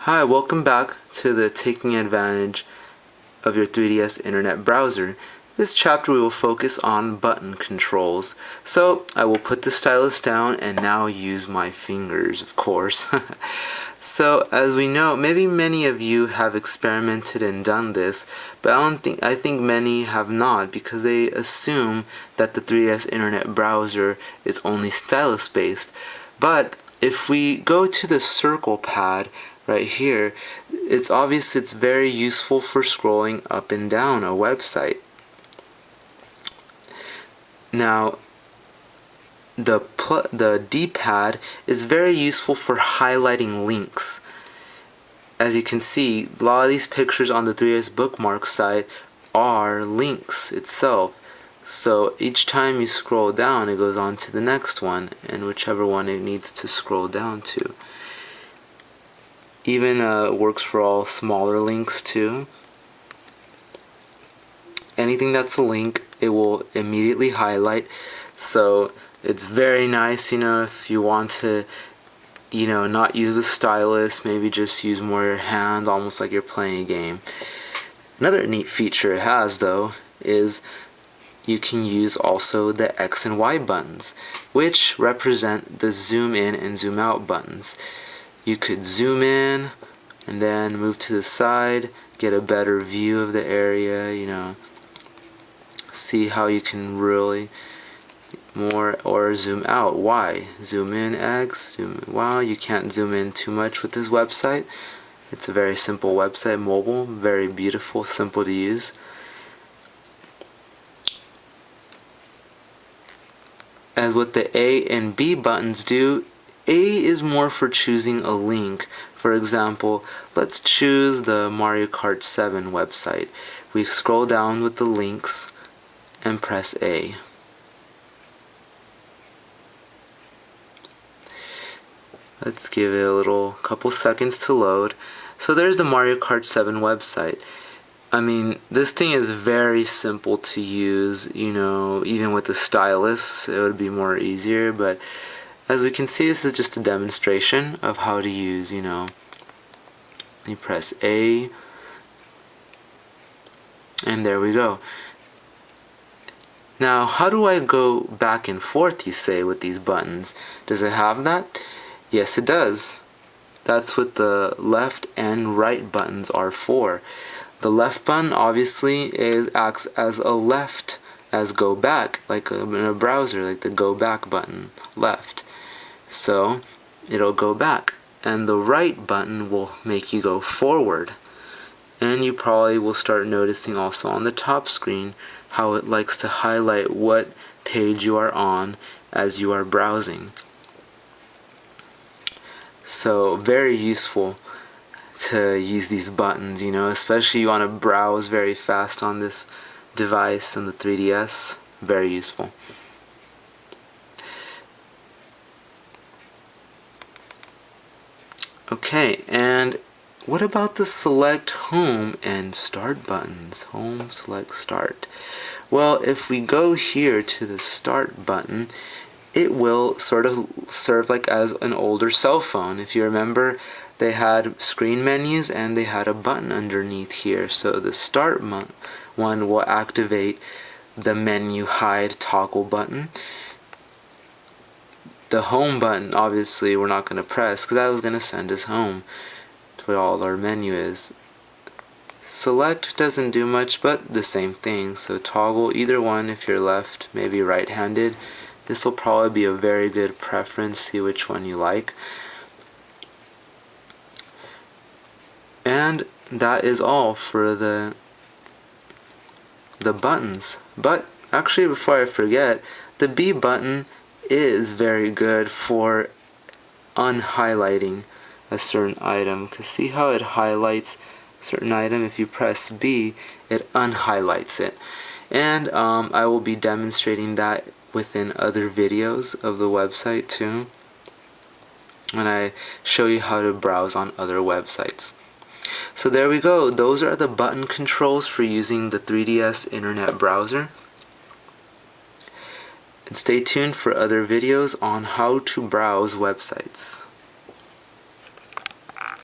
Hi, welcome back to the Taking Advantage of Your 3DS Internet Browser. This chapter we will focus on button controls. So I will put the stylus down and now use my fingers, of course. So as we know, maybe many of you have experimented and done this, but I think many have not because they assume that the 3DS Internet Browser is only stylus based. But if we go to the circle pad right here, it's obvious it's very useful for scrolling up and down a website. Now, the D-pad is very useful for highlighting links. As you can see, a lot of these pictures on the 3DS bookmark site are links itself. So each time you scroll down, it goes on to the next one, and whichever one it needs to scroll down to. Even works for all smaller links too. Anything that's a link, it will immediately highlight. So it's very nice, if you want to, not use a stylus, maybe just use more your hand, almost like you're playing a game. Another neat feature it has, though, is you can use also the X and Y buttons, which represent the zoom in and zoom out buttons. You could zoom in and then move to the side, get a better view of the area, see how you can really more, or zoom out Y, zoom in X, zoom in Y. You can't zoom in too much with this website. It's a very simple website, mobile, very beautiful, simple to use. As what the A and B buttons do, A is more for choosing a link. For example, let's choose the Mario Kart 7 website. We scroll down with the links and press A. Let's give it a couple seconds to load. So there's the Mario Kart 7 website. I mean, this thing is very simple to use, even with the stylus it would be more easier, but as we can see, this is just a demonstration of how to use, you press A, and there we go. Now, how do I go back and forth, you say, with these buttons? Does it have that? Yes, it does. That's what the left and right buttons are for. The left button obviously acts as a left, as go back, like in a browser, like the go back button, left. So it'll go back. And the right button will make you go forward. And you probably will start noticing also on the top screen how it likes to highlight what page you are on as you are browsing. So very useful to use these buttons, especially you want to browse very fast on this device on the 3DS. Very useful. Okay, and what about the select, home, and start buttons? Home, select, start. Well, if we go here to the start button, it will sort of serve like as an older cell phone. If you remember, they had screen menus and they had a button underneath here. So the start one will activate the menu hide toggle button. The home button, obviously, we're not going to press because that was going to send us home to where all our menu is. Select doesn't do much, but the same thing. So toggle either one if you're left, maybe right-handed. This will probably be a very good preference. See which one you like. And that is all for the buttons. But actually, before I forget, the B button is very good for unhighlighting a certain item. Because see how it highlights a certain item? If you press B, it unhighlights it. And I will be demonstrating that within other videos of the website too, when I show you how to browse on other websites. So there we go. Those are the button controls for using the 3DS Internet Browser. And stay tuned for other videos on how to browse websites.